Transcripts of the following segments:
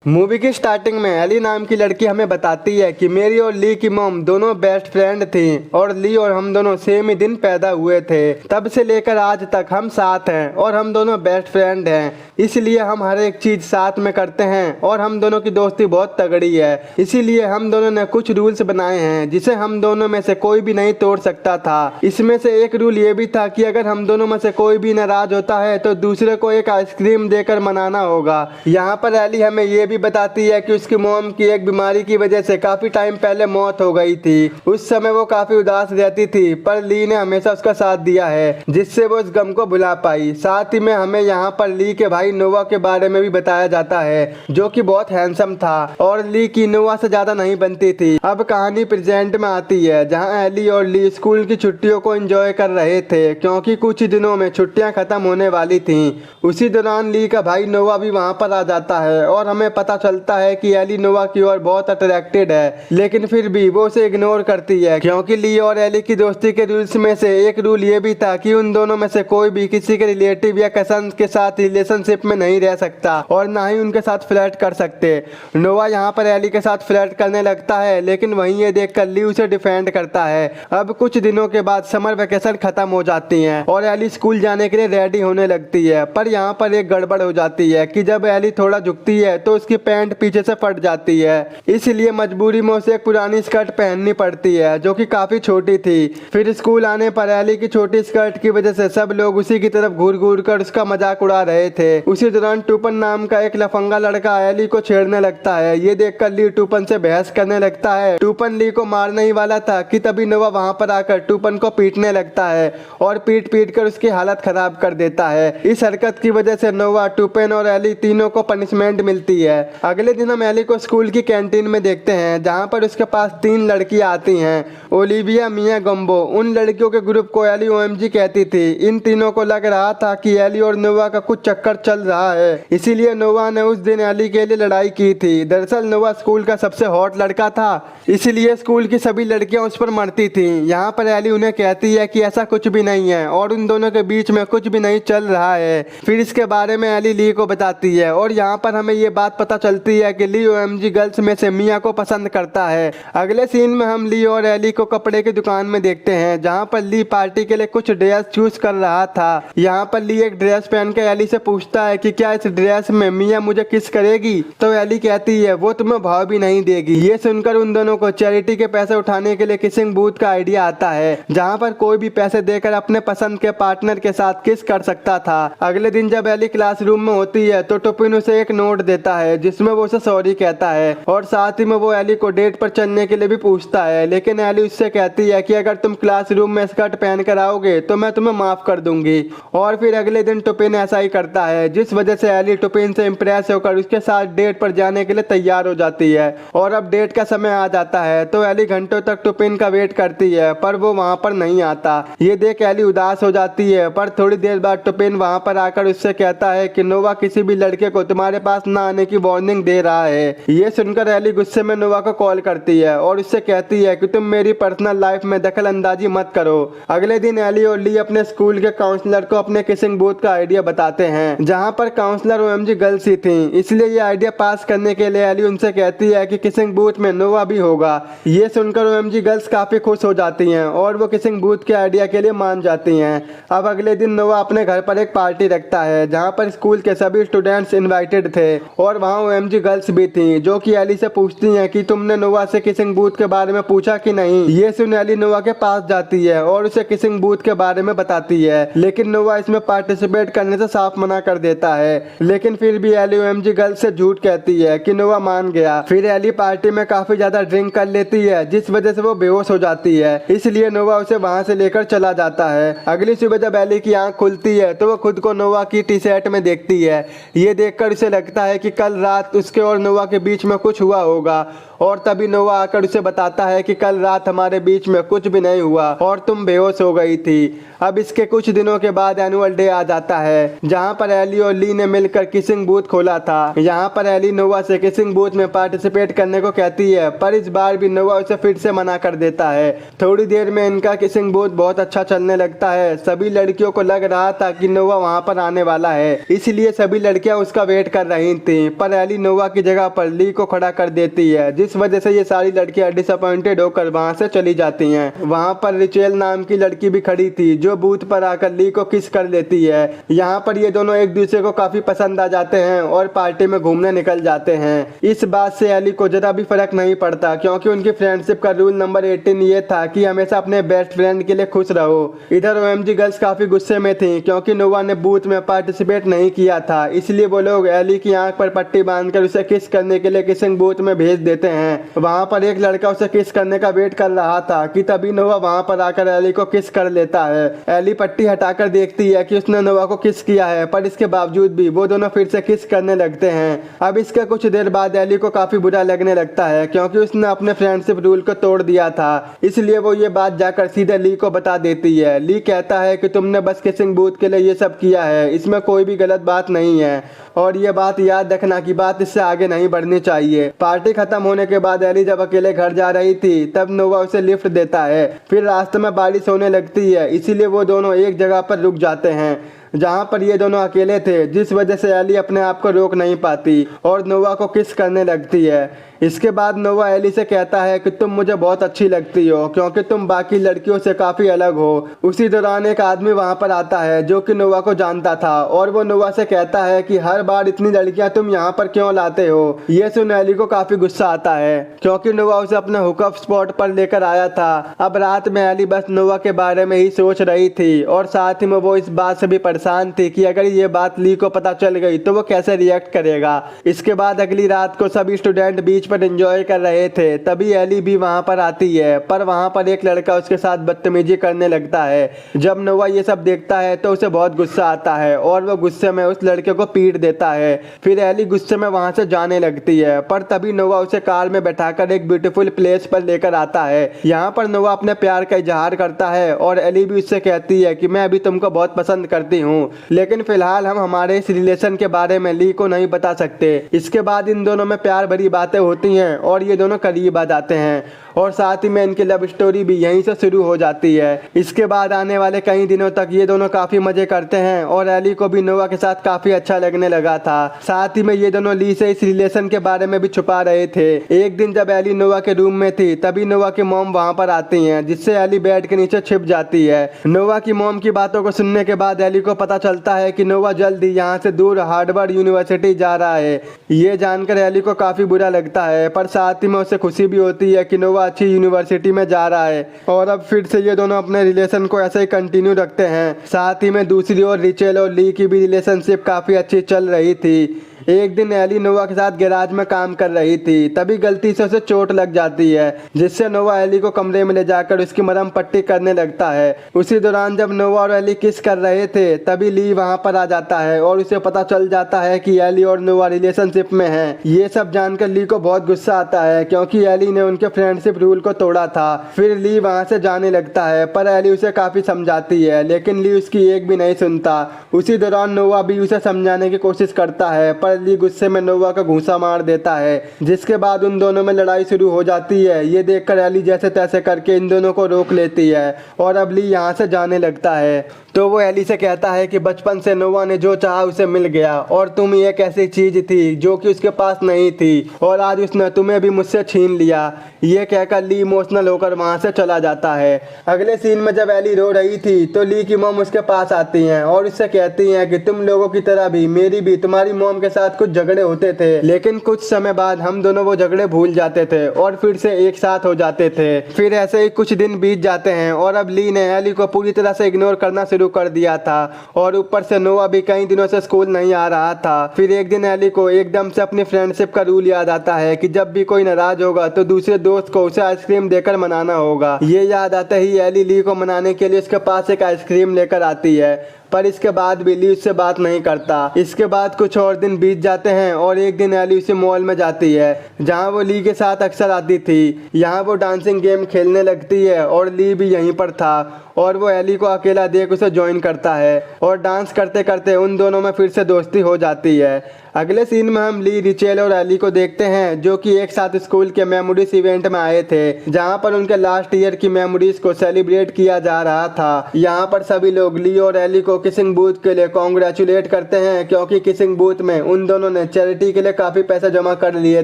Movie की starting में Eli नाम की लड़की हमें बताती है कि मेरी और ली की मॉम दोनों बेस्ट फ्रेंड थी और ली और हम दोनों सेम ही दिन पैदा हुए थे। तब से लेकर आज तक हम साथ हैं और हम दोनों बेस्ट फ्रेंड हैं, इसलिए हम हर एक चीज साथ में करते हैं और हम दोनों की दोस्ती बहुत तगड़ी है। इसीलिए हम दोनों ने कुछ रूल्स बनाए हैं जिसे हम दोनों में से कोई भी नहीं तोड़ सकता था। इसमें से एक रूल ये भी था कि अगर हम दोनों में से कोई भी नाराज होता है तो दूसरे को एक आइसक्रीम देकर मनाना होगा। यहाँ पर एली हमें ये भी बताती है कि उसकी मॉम की एक बीमारी की वजह से काफी टाइम पहले मौत हो गई थी। उस समय वो काफी उदास रहती थी, पर ली ने हमेशा उसका साथ दिया है जिससे वो उस गम को भुला पाई। साथ ही में हमें यहाँ पर ली के भाई नोवा के बारे में भी बताया जाता है जो कि बहुत हैंडसम था और ली की नोवा से ज्यादा नहीं बनती थी। अब कहानी प्रेजेंट में आती है जहाँ एली और ली स्कूल की छुट्टियों को एंजॉय कर रहे थे क्योंकि कुछ ही दिनों में छुट्टियां खत्म होने वाली थी। उसी दौरान ली का भाई नोवा भी वहाँ पर आ जाता है और हमें पता चलता है कि एली नोवा की ओर बहुत अट्रैक्टेड है, लेकिन फिर भी वो उसे इग्नोर करती है क्योंकि ली और एली की दोस्ती के रूल्स में से एक रूल ये भी था कि उन दोनों में से कोई भी किसी के रिलेटिव या कजन के साथ रिलेशनशिप में नहीं रह सकता और ना ही उनके साथ फ्लर्ट कर सकते। नोवा यहाँ पर एली के साथ फ्लर्ट करने लगता है, लेकिन वहीं ये देखकर ली उसे डिफेंड करता है। अब कुछ दिनों के बाद समर वेकेशन खत्म हो जाती है और एली स्कूल जाने के लिए रेडी होने लगती है, पर यहाँ पर एक गड़बड़ हो जाती है कि जब एली थोड़ा झुकती है तो उसकी पैंट पीछे से फट जाती है। इसलिए मजबूरी में उसे एक पुरानी स्कर्ट पहननी पड़ती है जो कि काफी छोटी थी। फिर स्कूल आने पर एली की छोटी स्कर्ट की वजह से सब लोग उसी की तरफ घूर घूर कर उसका मजाक उड़ा रहे थे। उसी दौरान टूपन नाम का एक लफंगा लड़का एली को छेड़ने लगता है। ये देखकर ली टूपन से बहस करने लगता है। टूपन ली को मारने ही वाला था कि तभी नोवा वहां पर आकर टूपन को पीटने लगता है और पीट पीट कर उसकी हालत खराब कर देता है। इस हरकत की वजह से नोवा, टूपन और एली तीनों को पनिशमेंट मिलती है। अगले दिन हम एली को स्कूल की कैंटीन में देखते हैं जहां पर उसके पास 3 लड़कियां आती हैं, ओलिविया, मिया, गम्बो। उन लड़कियों के ग्रुप को एली ओएमजी कहती थी। इन तीनों को लग रहा था कि एली और नोवा का कुछ चक्कर चल रहा है, इसीलिए नोवा ने उस दिन एली के लिए लड़ाई की थी। दरअसल नोवा स्कूल का सबसे हॉट लड़का था, इसलिए स्कूल की सभी लड़कियां उस पर मरती थी। यहाँ पर एली उन्हें कहती है कि ऐसा कुछ भी नहीं है और उन दोनों के बीच में कुछ भी नहीं चल रहा है। फिर इसके बारे में एली ली को बताती है और यहाँ पर हमें ये बात पता चलती है कि ली ओएमजी गर्ल्स में से मिया को पसंद करता है। अगले सीन में हम ली और एली को कपड़े की दुकान में देखते हैं जहाँ पर ली पार्टी के लिए कुछ ड्रेस चूज कर रहा था। यहाँ पर ली एक ड्रेस पहन के एली से पूछता है कि क्या इस ड्रेस में मिया मुझे किस करेगी, तो एली कहती है वो तुम्हें भाव भी नहीं देगी। ये सुनकर उन दोनों को चैरिटी के पैसे उठाने के लिए किसिंग बूथ का आइडिया आता है जहाँ पर कोई भी पैसे देकर अपने पसंद के पार्टनर के साथ किस कर सकता था। अगले दिन जब एली क्लासरूम में होती है तो टुपिन उसे एक नोट देता है जिसमें वो उसे सॉरी कहता है और साथ ही में वो एली को डेट पर चलने के लिए भी पूछता है, लेकिन एली उससे कहती है कि अगर तुम क्लासरूम में स्कर्ट पहन कर आओगे तो मैं तुम्हें माफ कर दूंगी। और फिर अगले दिन टुपिन ऐसा ही करता है, जिस वजह से एली टुपिन से इम्प्रेस होकर उसके साथ डेट पर जाने के लिए तैयार हो जाती है। और अब डेट का समय आ जाता है तो एली घंटों तक टुपिन का वेट करती है पर वो वहां पर नहीं आता। ये देख एली उदास हो जाती है, पर थोड़ी देर बाद टुपिन वहां पर आकर उससे कहता है कि नोवा किसी भी लड़के को तुम्हारे पास न आने की वार्निंग दे रहा है। ये सुनकर एली गुस्से में नोवा को कॉल करती है और उससे कहती है कि तुम मेरी पर्सनल लाइफ में दखल अंदाजी मत करो। अगले दिन एली और ली अपने स्कूल के काउंसलर को अपने किसिंग बूथ का आइडिया बताते हैं जहाँ पर काउंसलर ओएमजी गर्ल्स ही थी, इसलिए ये आइडिया पास करने के लिए एली उनसे कहती है कि किसिंग बूथ में नोवा भी होगा। ये सुनकर ओएमजी गर्ल्स काफी खुश हो जाती हैं और वो किसिंग बूथ के आइडिया के लिए मान जाती हैं। अब अगले दिन नोवा अपने घर पर एक पार्टी रखता है जहाँ पर स्कूल के सभी स्टूडेंट्स इनवाइटेड थे और वहाँ ओएमजी गर्ल्स भी थी जो कि एली से पूछती हैं कि तुमने नोवा से किसिंग बूथ के बारे में पूछा कि नहीं। ये सुन एली नोवा के पास जाती है और उसे किसिंग बूथ के बारे में बताती है, लेकिन नोवा इसमें पार्टिसिपेट करने से साफ मना कर देता है। लेकिन फिर भी एली ओएमजी गर्ल्स से झूठ कहती है कि नोवा मान गया। फिर एली पार्टी में काफी ज्यादा ड्रिंक कर लेती है जिस वजह से वो बेहोश हो जाती है, इसलिए नोवा उसे वहां से लेकर चला जाता है। अगली सुबह जब एली की आंख खुलती है तो वो खुद को नोवा की टी शर्ट में देखती है। ये देखकर उसे लगता है कि कल रात उसके और नोवा के बीच में कुछ हुआ होगा और तभी नोवा आकर उसे बताता है कि कल रात हमारे बीच में कुछ भी नहीं हुआ और तुम बेहोश हो गई थी। अब इसके कुछ दिनों के बाद एनुअल डे आ जाता है जहां पर एली और ली ने मिलकर किसिंग बूथ खोला था। यहाँ पर एली नोवा से किसिंग बूथ में पार्टिसिपेट करने को कहती है, पर इस बार भी नोवा उसे फिर से मना कर देता है। थोड़ी देर में इनका किसिंग बूथ बहुत अच्छा चलने लगता है। सभी लड़कियों को लग रहा था कि नोवा वहाँ पर आने वाला है, इसलिए सभी लड़कियां उसका वेट कर रही थी, पर एली नोवा की जगह पर ली को खड़ा कर देती है, जिस वजह से ये सारी लड़कियां डिसअपॉइंटेड होकर वहां से चली जाती हैं। वहां पर रिचेल नाम की लड़की भी खड़ी थी जो बूथ पर आकर ली को किस कर लेती है। यहाँ पर ये दोनों एक दूसरे को काफी पसंद आ जाते हैं और पार्टी में घूमने निकल जाते हैं। इस बात से एली को जरा भी फर्क नहीं पड़ता, क्योंकि उनकी फ्रेंडशिप का रूल नंबर 18 ये था कि हमेशा अपने बेस्ट फ्रेंड के लिए खुश रहो। इधर ओएमजी गर्ल्स काफी गुस्से में थी क्योंकि नोवा ने बूथ में पार्टिसिपेट नहीं किया था, इसलिए वो लोग एली की आंख पर पट्टी बांधकर उसे किस करने के लिए किसिंग बूथ में भेज देते हैं। वहां पर एक लड़का उसे किस करने का वेट कर रहा था कि तभी नोवा वहां पर आकर एली को किस कर लेता है। एली पट्टी हटाकर देखती है कि उसने नोवा को किस किया है, पर इसके बावजूद भी वो दोनों फिर से किस करने लगते हैं। अब इसके कुछ देर बाद एली को काफी बुरा लगने लगता है क्योंकि उसने अपने फ्रेंडशिप रूल को तोड़ दिया था, इसलिए वो ये बात जाकर सीधे ली को बता देती है। ली कहता है कि तुमने बस किसिंग बूथ के लिए ये सब किया है, इसमें कोई भी गलत बात नहीं है और ये बात याद रखना कि बात इससे आगे नहीं बढ़नी चाहिए। पार्टी खत्म होने के बाद एली जब अकेले घर जा रही थी तब नोवा उसे लिफ्ट देता है। फिर रास्ते में बारिश होने लगती है, इसीलिए वो दोनों एक जगह पर रुक जाते हैं जहाँ पर ये दोनों अकेले थे, जिस वजह से एली अपने आप को रोक नहीं पाती और नोवा को किस करने लगती है। इसके बाद नोवा एली से कहता है कि तुम मुझे बहुत अच्छी लगती हो क्योंकि तुम बाकी लड़कियों से काफी अलग हो। उसी दौरान एक आदमी वहां पर आता है जो कि नोवा को जानता था और वो नोवा से कहता है कि हर बार इतनी लड़कियां तुम यहाँ पर क्यों लाते हो। ये सुन एली को काफी गुस्सा आता है क्योंकि नोवा उसे अपने हुकअप स्पॉट पर लेकर आया था। अब रात में एली बस नोवा के बारे में ही सोच रही थी और साथ ही में वो इस बात से भी परेशान थी कि अगर ये बात ली को पता चल गई तो वो कैसे रिएक्ट करेगा। इसके बाद अगली रात को सभी स्टूडेंट बीच पर एंजॉय कर रहे थे, तभी एली भी वहां पर आती है, पर वहां पर एक लड़का उसके साथ बदतमीजी करने लगता है। जब नोवा ये सब देखता है तो उसे बहुत गुस्सा आता है और वो गुस्से में उस लड़के को पीट देता है। फिर एली गुस्से में वहां से जाने लगती है, पर तभी नोवा उसे कार में बैठाकर एक ब्यूटीफुल प्लेस पर लेकर आता है। यहाँ पर नोवा अपने प्यार का इजहार करता है और एली भी उससे कहती है कि मैं अभी तुमको बहुत पसंद करती हूँ, लेकिन फिलहाल हम हमारे इस रिलेशन के बारे में ली को नहीं बता सकते। इसके बाद इन दोनों में प्यार भरी बातें होती हैं और ये दोनों करीब आ जाते हैं और साथ ही में इनकी लव स्टोरी भी यहीं से शुरू हो जाती है। इसके बाद आने वाले कई दिनों तक ये दोनों काफी मजे करते हैं और एली को भी नोवा के साथ काफी अच्छा लगने लगा था। साथ ही में ये दोनों ली से इस रिलेशन के बारे में भी छुपा रहे थे। एक दिन जब एली नोवा के रूम में थी तभी नोवा की मॉम वहां पर आती है, जिससे एली बेड के नीचे छिप जाती है। नोवा की मॉम की बातों को सुनने के बाद एली को पता चलता है कि नोवा जल्द ही यहाँ से दूर हार्वर्ड यूनिवर्सिटी जा रहा है। ये जानकर एली को काफी बुरा लगता है, पर साथ ही में उसे खुशी भी होती है कि नोवा अच्छी यूनिवर्सिटी में जा रहा है और अब फिर से ये दोनों अपने रिलेशन को ऐसे ही कंटिन्यू रखते हैं। साथ ही में दूसरी ओर रिचेल और ली की भी रिलेशनशिप काफी अच्छी चल रही थी। एक दिन एली नोवा के साथ गैराज में काम कर रही थी, तभी गलती से उसे चोट लग जाती है, जिससे नोवा एली को कमरे में ले जाकर उसकी मरहम पट्टी करने लगता है। उसी दौरान जब नोवा और एली किस कर रहे थे तभी ली वहां पर आ जाता है और उसे पता चल जाता है कि एली और नोवा रिलेशनशिप में है। ये सब जानकर ली को बहुत गुस्सा आता है क्योंकि एली ने उनके फ्रेंडशिप रूल को तोड़ा था। फिर ली वहां से जाने लगता है, पर एली उसे काफी समझाती है, लेकिन ली उसकी एक भी नहीं सुनता। उसी दौरान नोवा भी उसे समझाने की कोशिश करता है, पर ली गुस्से में नोवा का घूंसा मार देता है, जिसके बाद उन दोनों में लड़ाई शुरू हो जाती है। ये देखकर एली जैसे तैसे करके इन दोनों को रोक लेती है और अब ली यहाँ से जाने लगता है। तो वो एली से कहता है कि बचपन से नोवा ने जो चाहा उसे मिल गया और तुम एक ऐसी चीज थी जो कि उसके पास नहीं थी और आज उसने तुम्हें भी मुझसे छीन लिया। ये कहकर ली इमोशनल होकर वहां से चला जाता है। अगले सीन में जब एली रो रही थी तो ली की मॉम उसके पास आती हैं और उससे कहती हैं कि तुम लोगों की तरह भी मेरी भी तुम्हारी मॉम के साथ कुछ झगड़े होते थे, लेकिन कुछ समय बाद हम दोनों वो झगड़े भूल जाते थे और फिर से एक साथ हो जाते थे। फिर ऐसे ही कुछ दिन बीत जाते हैं और अब ली ने एली को पूरी तरह से इग्नोर करना शुरू कर दिया था और ऊपर से नोवा भी कई दिनों से स्कूल नहीं आ रहा था। फिर एक दिन एली को एकदम से अपनी फ्रेंडशिप का रूल याद आता है कि जब भी कोई नाराज होगा तो दूसरे दोस्त को उसे आइसक्रीम देकर मनाना होगा। ये याद आते ही एली ली को मनाने के लिए उसके पास एक आइसक्रीम लेकर आती है, पर इसके बाद भी ली उससे बात नहीं करता। इसके बाद कुछ और दिन बीत जाते हैं और एक दिन एली उसे मॉल में जाती है जहां वो ली के साथ अक्सर आती थी। यहाँ वो डांसिंग गेम खेलने लगती है और ली भी यहीं पर था और वो एली को अकेला देख उसे ज्वाइन करता है और डांस करते करते उन दोनों में फिर से दोस्ती हो जाती है। अगले सीन में हम ली, रिचेल और एली को देखते हैं जो कि एक साथ स्कूल के मेमोरीज इवेंट में आए थे, जहां पर उनके लास्ट ईयर की मेमोरीज को सेलिब्रेट किया जा रहा था। यहाँ पर सभी लोग ली और एली को को किसिंग बूथ के लिए कॉन्ग्रेचुलेट करते हैं, क्योंकि किसिंग बूथ में उन दोनों ने चैरिटी के लिए काफी पैसा जमा कर लिए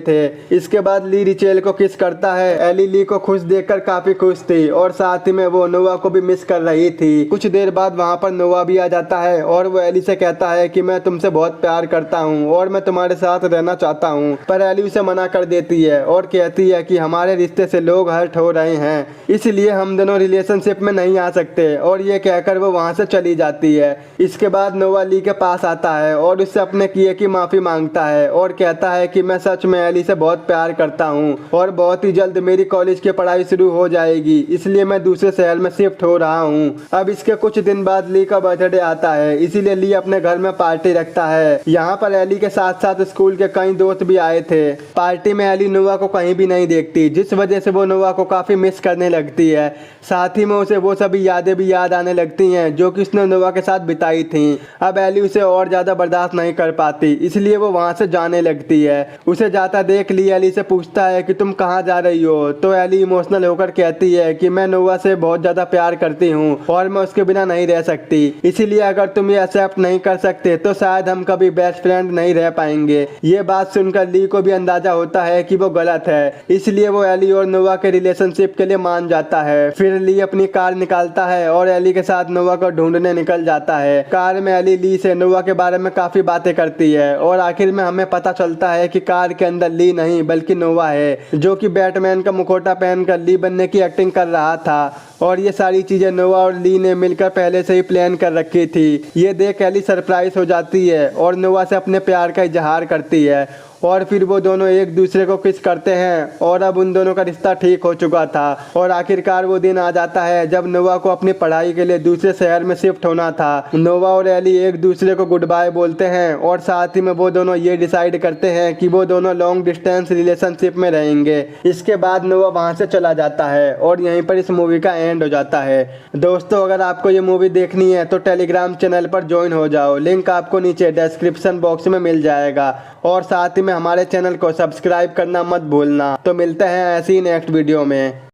थे। इसके बाद ली रिचेल को किस करता है। एली ली को खुश देखकर काफी खुश थी और साथ ही में वो नोवा को भी मिस कर रही थी। कुछ देर बाद वहाँ पर नोवा भी आ जाता है और वो एली से कहता है कि मैं तुमसे बहुत प्यार करता हूँ और मैं तुम्हारे साथ रहना चाहता हूँ, पर एली उसे मना कर देती है और कहती है कि हमारे रिश्ते से लोग हर्ट हो रहे हैं, इसलिए हम दोनों रिलेशनशिप में नहीं आ सकते, और ये कहकर वो वहाँ से चली जाती है। इसके बाद नोवा ली के पास आता है और उससे अपने किए की माफी मांगता है और कहता है कि मैं सच में एली से बहुत प्यार करता हूँ और बहुत ही जल्द मेरी कॉलेज की पढ़ाई शुरू हो जाएगी, इसलिए मैं दूसरे शहर में शिफ्ट हो रहा हूँ। अब इसके कुछ दिन बाद ली का बर्थडे आता है, इसीलिए ली अपने घर में पार्टी रखता है। यहाँ पर एली के साथ साथ स्कूल के कई दोस्त भी आए थे। पार्टी में एली नोवा को कहीं भी नहीं देखती, जिस वजह से वो नोवा को काफी मिस करने लगती है। साथ ही में उसे वो सभी यादें भी याद आने लगती हैं जो कि उसने नोवा के साथ बिताई थी। अब एली उसे और ज्यादा बर्दाश्त नहीं कर पाती, इसलिए वो वहाँ से जाने लगती है। उसे जाता देख ली एली से पूछता है कि तुम कहाँ जा रही हो, तो एली इमोशनल होकर कहती है कि मैं नोवा से बहुत ज्यादा प्यार करती हूँ और मैं उसके बिना नहीं रह सकती, इसीलिए अगर तुम ये एक्सेप्ट नहीं कर सकते तो शायद हम कभी बेस्ट फ्रेंड नहीं रह पाएंगे। ये बात सुनकर ली को भी अंदाजा होता है कि वो गलत है, इसलिए वो एली और नोवा के रिलेशनशिप के लिए मान जाता है। फिर ली अपनी कार निकालता है और एली के साथ नोवा को ढूंढने निकल जाता है। कार में एली ली से नोवा के बारे में काफी बातें करती है और आखिर में हमें पता चलता है कि कार के अंदर ली नहीं बल्कि नोवा है, जो कि बैटमैन का मुखौटा पहनकर ली बनने की एक्टिंग कर रहा था। और ये सारी चीजें नोवा और ली ने मिलकर पहले से ही प्लान कर रखी थी। ये देख एली सरप्राइज हो जाती है और नोवा से अपने प्यार का इजहार करती है और फिर वो दोनों एक दूसरे को किस करते हैं और अब उन दोनों का रिश्ता ठीक हो चुका था। और आखिरकार वो दिन आ जाता है जब नोवा को अपनी पढ़ाई के लिए दूसरे शहर में शिफ्ट होना था। नोवा और एली एक दूसरे को गुड बाय बोलते हैं और साथ ही में वो दोनों ये डिसाइड करते हैं कि वो दोनों लॉन्ग डिस्टेंस रिलेशनशिप में रहेंगे। इसके बाद नोवा वहाँ से चला जाता है और यहीं पर इस मूवी का एंड हो जाता है। दोस्तों, अगर आपको ये मूवी देखनी है तो टेलीग्राम चैनल पर ज्वाइन हो जाओ, लिंक आपको नीचे डिस्क्रिप्शन बॉक्स में मिल जाएगा। और साथ ही में हमारे चैनल को सब्सक्राइब करना मत भूलना। तो मिलते हैं ऐसी ही नेक्स्ट वीडियो में।